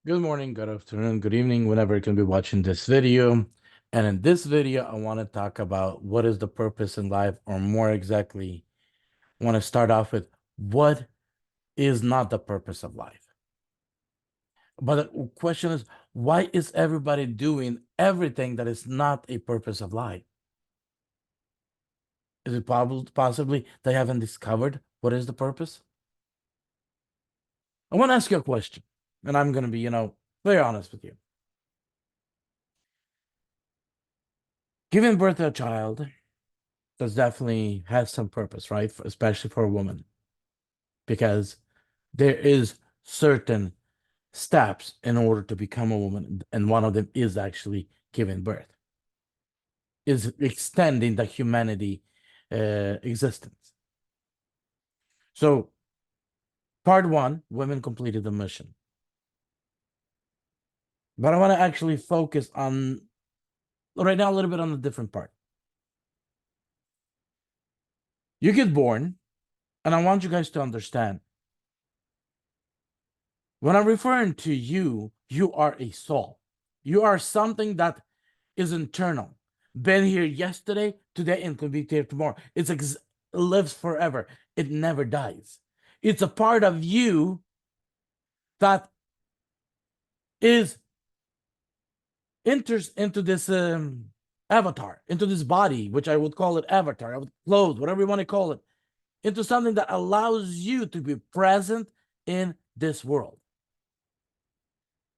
Good morning, good afternoon, good evening, whenever you can be watching this video. And in this video, I want to talk about what is the purpose in life, or more exactly, I want to start off with what is not the purpose of life. But the question is, why is everybody doing everything that is not a purpose of life? Is it possibly they haven't discovered what is the purpose? I want to ask you a question, and I'm going to be, very honest with you. Giving birth to a child does definitely have some purpose, right? Especially for a woman, because there is certain steps in order to become a woman, and one of them is actually giving birth, is extending the humanity existence. So part one, women completed the mission. But I want to actually focus on right now a little bit on the different part. You get born, and I want you guys to understand, when I'm referring to you, you are a soul. You are something that is internal. Been here yesterday, today, and could be here tomorrow. It lives forever. It never dies. It's a part of you that enters into this avatar, into this body, which I would call it avatar, I would clothe, whatever you want to call it, into something that allows you to be present in this world.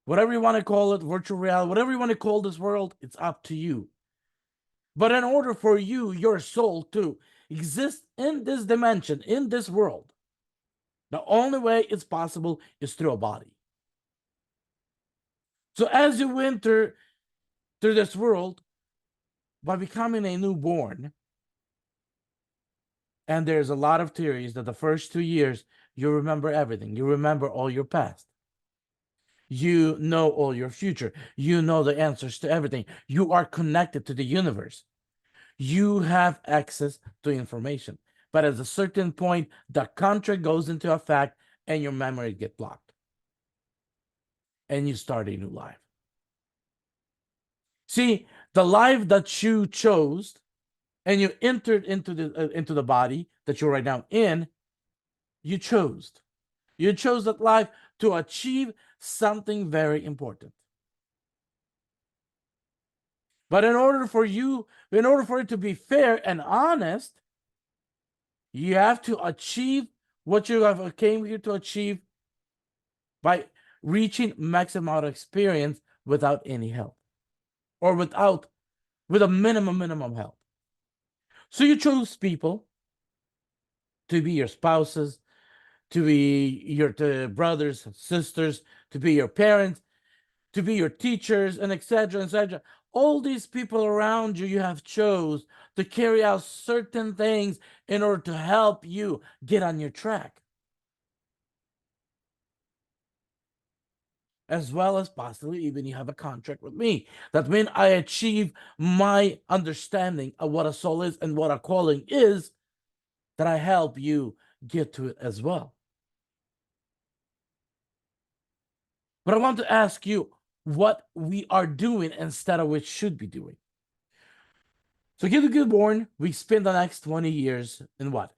Whatever you want to call it, virtual reality, whatever you want to call this world, it's up to you. But in order for you, your soul, to exist in this dimension, in this world, the only way it's possible is through a body. So as you enter through this world by becoming a newborn, and there's a lot of theories that the first 2 years, you remember everything. You remember all your past. You know all your future. You know the answers to everything. You are connected to the universe. You have access to information. But at a certain point, the contract goes into effect and your memory gets blocked. And you start a new life. See, the life that you chose and you entered into the body that you're right now in, you chose. You chose that life to achieve something very important. But in order for it to be fair and honest, you have to achieve what you have came here to achieve by reaching maximum amount of experience without any help, or with a minimum help. So you choose people to be your spouses, to be your brothers, sisters, to be your parents, to be your teachers, and etc., etc. All these people around you, you have chose to carry out certain things in order to help you get on your track, as well as possibly even you have a contract with me. That when I achieve my understanding of what a soul is and what a calling is, that I help you get to it as well. But I want to ask you what we are doing instead of what should be doing. So get born, we spend the next 20 years in what?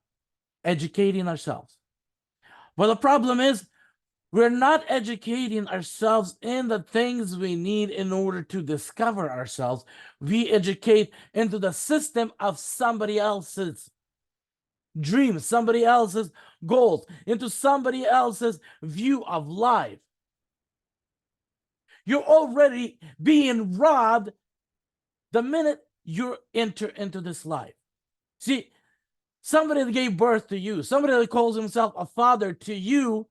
Educating ourselves. But the problem is, we're not educating ourselves in the things we need in order to discover ourselves. We educate into the system of somebody else's dreams, somebody else's goals, into somebody else's view of life. You're already being robbed the minute you enter into this life. See, somebody that gave birth to you, somebody that calls himself a father to you,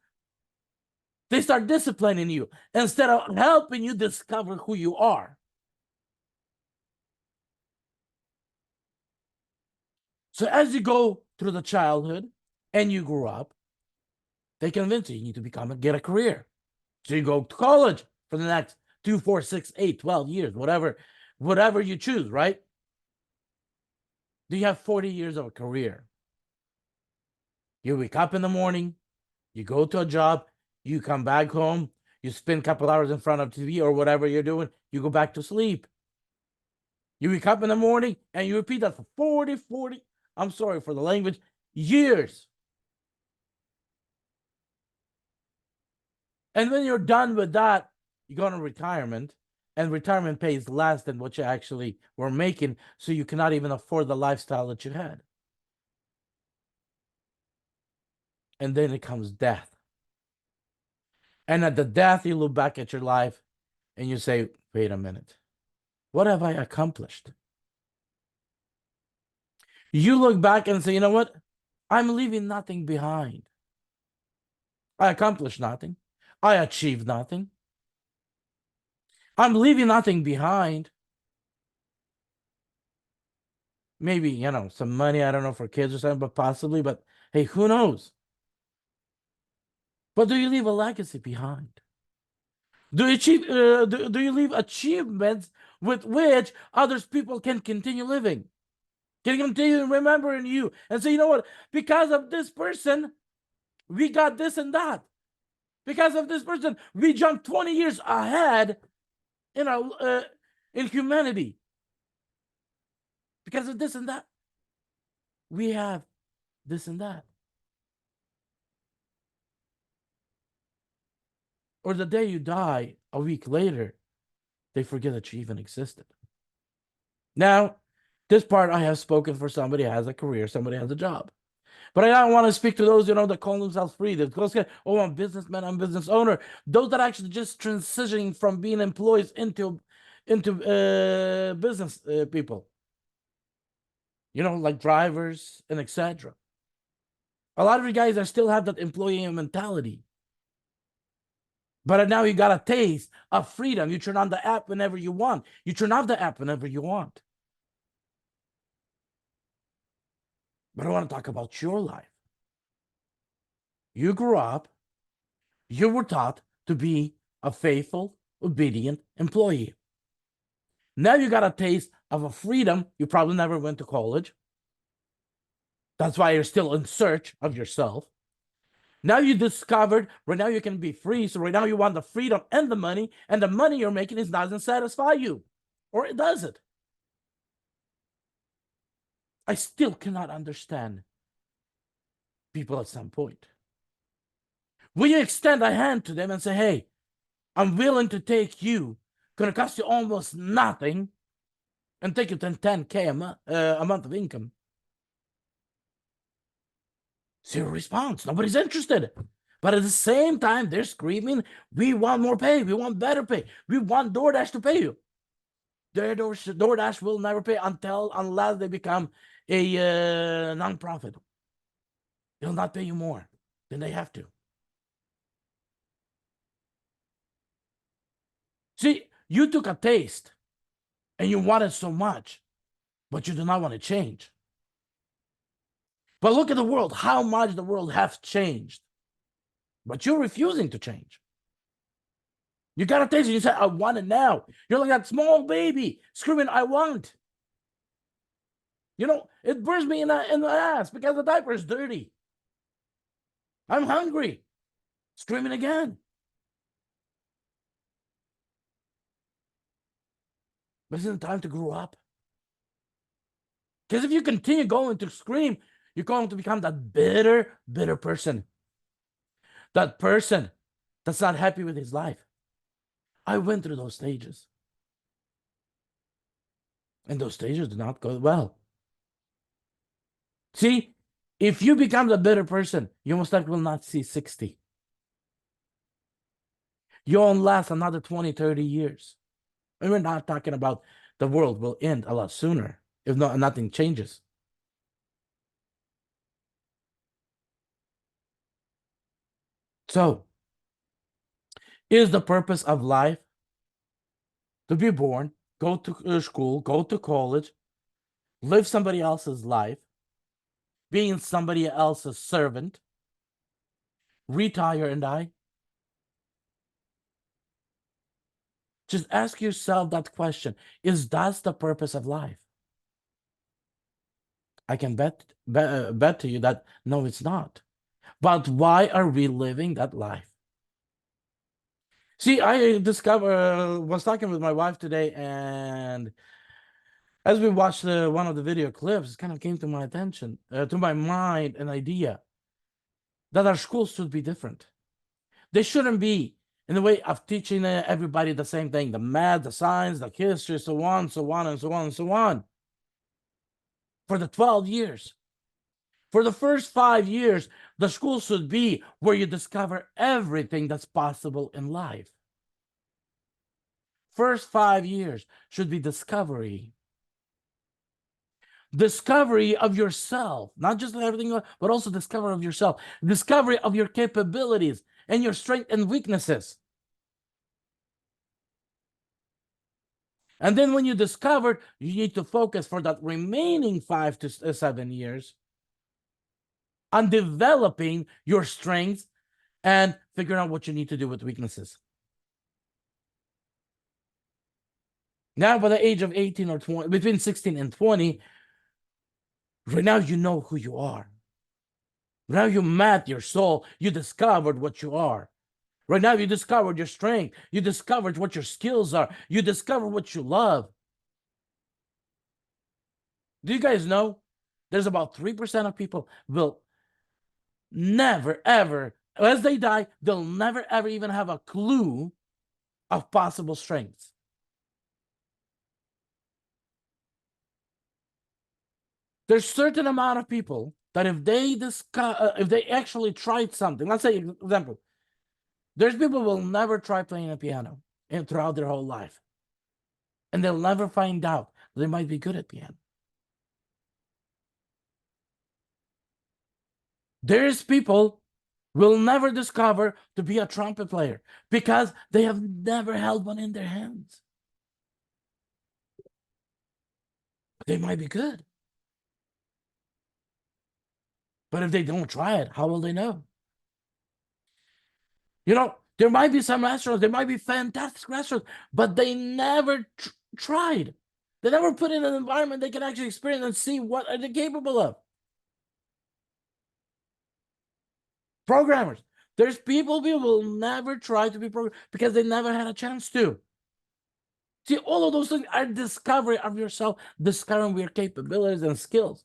they start disciplining you instead of helping you discover who you are. So as you go through the childhood and you grow up, they convince you need to get a career. So you go to college for the next 2, 4, 6, 8, 12 years, whatever you choose, right? Do you have 40 years of a career? You wake up in the morning, you go to a job, you come back home, You spend a couple hours in front of TV or whatever you're doing. You go back to sleep. You wake up in the morning and you repeat that for 40, I'm sorry for the language, years. And when you're done with that, you go to retirement, and retirement pays less than what you actually were making, so you cannot even afford the lifestyle that you had. And then it comes death. And at the death, you look back at your life and you say, wait a minute, what have I accomplished? You look back and say, you know what? I'm leaving nothing behind. I accomplished nothing. I achieved nothing. I'm leaving nothing behind. Maybe, you know, some money, I don't know, for kids or something, but possibly, but hey, who knows? But do you leave a legacy behind? Do you do you leave achievements with which others people can continue living? Can continue remembering you and say, you know what? Because of this person, we got this and that. Because of this person, we jumped 20 years ahead in humanity. Because of this and that, we have this and that. Or the day you die, a week later, they forget that you even existed. Now, this part I have spoken for somebody who has a career, somebody has a job. But I don't want to speak to those, that call themselves free. That goes, oh, I'm a businessman, I'm a business owner. Those that are actually just transitioning from being employees into business people. Like drivers and etc. A lot of you guys are still have that employee mentality. But now you got a taste of freedom. You turn on the app whenever you want. You turn off the app whenever you want. But I want to talk about your life. You grew up, you were taught to be a faithful, obedient employee. Now you got a taste of a freedom. You probably never went to college. That's why you're still in search of yourself. Now you discovered, right now you can be free. So right now you want the freedom and the money you're making doesn't satisfy you. Or it doesn't. I still cannot understand people at some point. Will you extend a hand to them and say, hey, I'm willing to take you, gonna cost you almost nothing, and take you to 10K a month of income? Zero response. Nobody's interested. But at the same time, they're screaming, we want more pay. We want better pay. We want DoorDash to pay you. DoorDash will never pay unless they become a nonprofit. They'll not pay you more than they have to. See, you took a taste and you wanted so much, but you do not want to change. But look at the world, how much the world has changed. But you're refusing to change. You got a taste and you say, I want it now. You're like that small baby screaming, I want. It burns me in the ass because the diaper is dirty. I'm hungry. Screaming again. But isn't it time to grow up? Because if you continue going to scream, you're going to become that bitter person. That person that's not happy with his life. I went through those stages. And those stages do not go well. See, if you become the bitter person, you most likely will not see 60. You won't last another 20, 30 years. And we're not talking about the world will end a lot sooner if nothing changes. So, is the purpose of life to be born, go to school, go to college, live somebody else's life, being somebody else's servant, retire and die? Just ask yourself that question. Is that the purpose of life? I can bet to you that no, it's not. But why are we living that life? See, I was talking with my wife today, and as we watched one of the video clips, it kind of came to my attention, to my mind, an idea that our schools should be different. They shouldn't be in the way of teaching everybody the same thing: the math, the science, the history, so on, so on, and so on, and so on. For the 12 years. For the first 5 years, the school should be where you discover everything that's possible in life. First 5 years should be discovery. Discovery of yourself, not just everything, but also discovery of yourself. Discovery of your capabilities and your strengths and weaknesses. And then when you discover, you need to focus for that remaining 5 to 7 years on developing your strengths and figuring out what you need to do with weaknesses. Now, by the age of 18 or 20, between 16 and 20, right now you know who you are. Now you met your soul. You discovered what you are. Right now you discovered your strength. You discovered what your skills are. You discovered what you love. Do you guys know there's about 3% of people will never, ever, as they die, they'll never, ever even have a clue of possible strengths. There's certain amount of people that if they actually tried something, let's say, example, there's people who will never try playing a piano throughout their whole life, and they'll never find out they might be good at piano. There's people will never discover to be a trumpet player because they have never held one in their hands. They might be good, but if they don't try it, how will they know? You know, there might be some restaurants, there might be fantastic restaurants, but they never tried. They never put in an environment they can actually experience and see what are they capable of. Programmers. There's people who will never try to be programmers because they never had a chance to. See, all of those things are discovery of yourself, discovering your capabilities and skills.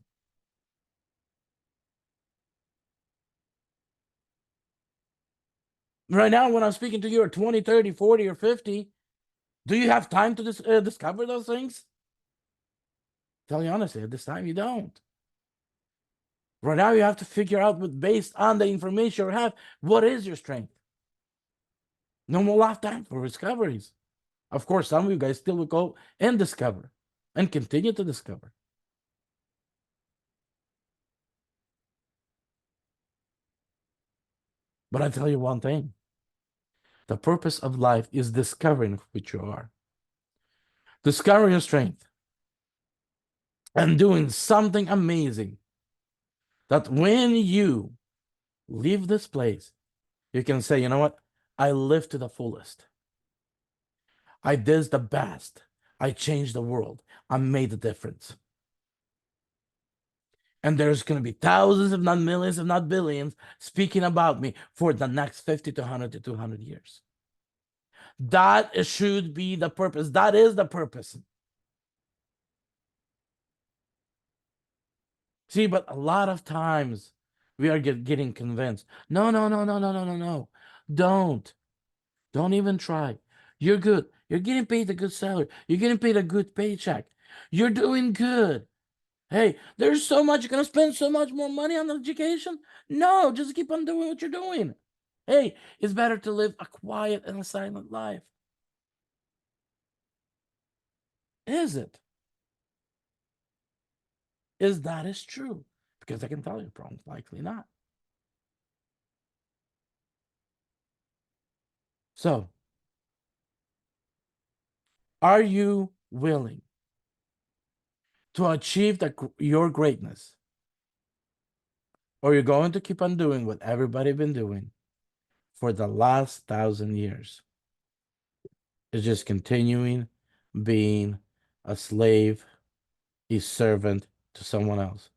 Right now, when I'm speaking to you at 20, 30, 40, or 50, do you have time to discover those things? Tell you honestly, at this time, you don't. Right now, you have to figure out, based on the information you have, what is your strength. No more lifetime for discoveries. Of course, some of you guys still will go and discover and continue to discover. But I tell you one thing. The purpose of life is discovering which you are. Discovering your strength. And doing something amazing. That when you leave this place, you can say, you know what? I lived to the fullest. I did the best. I changed the world. I made a difference. And there's going to be thousands, if not millions, if not billions, speaking about me for the next 50 to 100 to 200 years. That should be the purpose. That is the purpose. See, but a lot of times we are getting convinced. No, no, no, no, no, no, no, no. Don't even try. You're good. You're getting paid a good salary. You're getting paid a good paycheck. You're doing good. Hey, there's so much, you're going to spend so much more money on education? No, just keep on doing what you're doing. Hey, it's better to live a quiet and a silent life. Is it? Is that is true? Because I can tell you, probably likely not. So, are you willing to achieve your greatness? Or you're going to keep on doing what everybody been doing for the last 1,000 years? It's just continuing being a slave, a servant to someone else.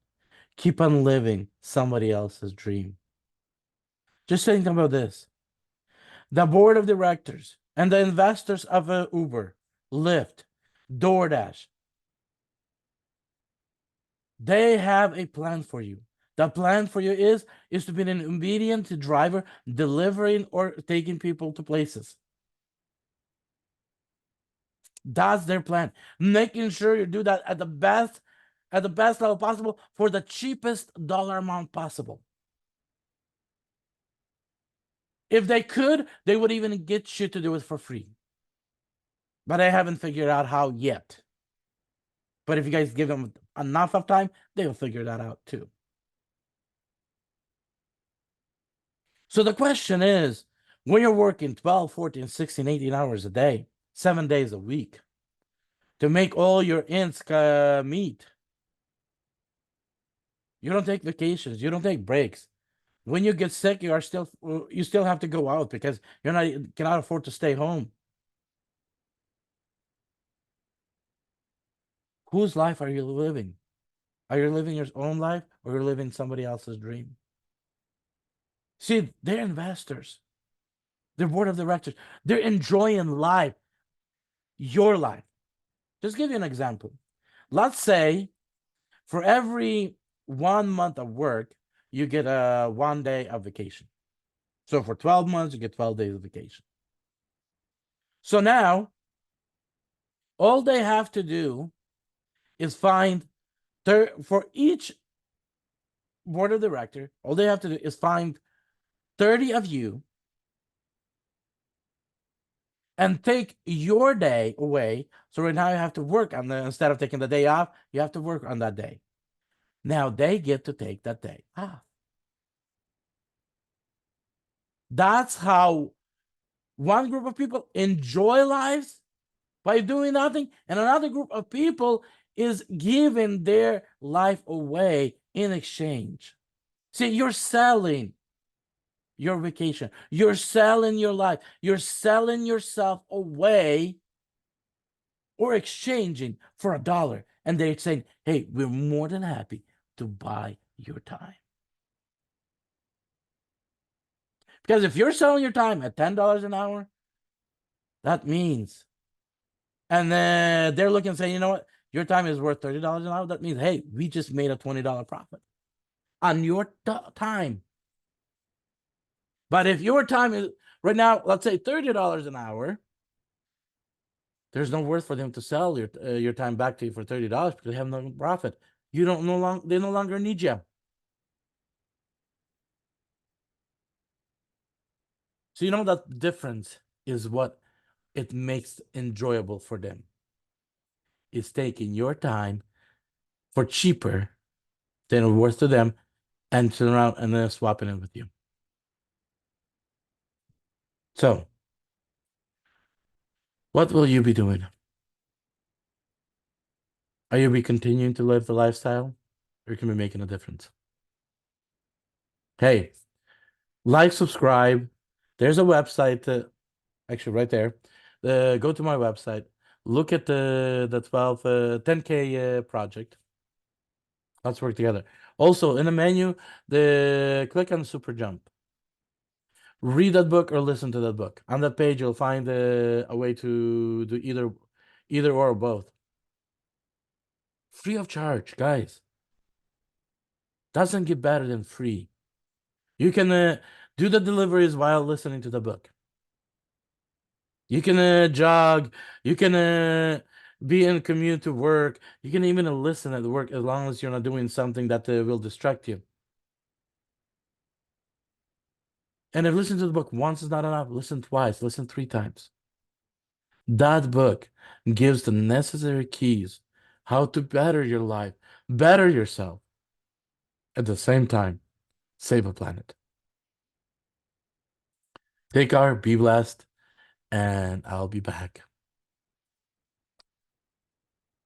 Keep on living somebody else's dream. Just think about this. The board of directors and the investors of Uber, Lyft, DoorDash, they have a plan for you. The plan for you is to be an obedient driver, delivering or taking people to places. That's their plan. Making sure you do that at the best level possible for the cheapest dollar amount possible. If they could, they would even get you to do it for free. But I haven't figured out how yet. But if you guys give them enough of time, they'll figure that out too. So the question is, when you're working 12, 14, 16, 18 hours a day, 7 days a week, to make all your ends meet, you don't take vacations, you don't take breaks. When you get sick, you still have to go out because cannot afford to stay home. Whose life are you living? Are you living your own life, or you're living somebody else's dream? See, they're investors. They're board of directors. They're enjoying life, your life. Just give you an example. Let's say for every 1 month of work, you get 1 day of vacation. So for 12 months, you get 12 days of vacation. So now, all they have to do is find, for each board of director, all they have to do is find 30 of you and take your day away. So right now you have to work on instead of taking the day off, you have to work on that day. Now they get to take that day off. That's how one group of people enjoy lives by doing nothing, and another group of people is giving their life away in exchange. See, you're selling your vacation, you're selling your life, you're selling yourself away or exchanging for $1. And they're saying, hey, we're more than happy to buy your time. Because if you're selling your time at $10 an hour, that means, and then they're looking and saying, you know what, your time is worth $30 an hour. That means, hey, we just made a $20 profit on your time. But if your time is right now, let's say $30 an hour, there's no worth for them to sell your time back to you for $30 because they have no profit. They no longer need you. So you know that difference is what it makes enjoyable for them. It's taking your time for cheaper than worth to them and turn around and then swapping it with you. So, what will you be doing? Are you be continuing to live the lifestyle, or can we making a difference? Hey, like, subscribe. There's a website, actually right there. Go to my website. Look at the 10K project. Let's work together. Also, in the menu, click on Super Jump. Read that book or listen to that book. On that page, you'll find a way to do either or both. Free of charge, guys. Doesn't get better than free. You can do the deliveries while listening to the book. You can jog. You can be in commute to work. You can even listen at work as long as you're not doing something that will distract you. And if listening to the book once is not enough, listen twice, listen 3 times. That book gives the necessary keys how to better your life, better yourself, at the same time, save a planet. Take care, be blessed, and I'll be back.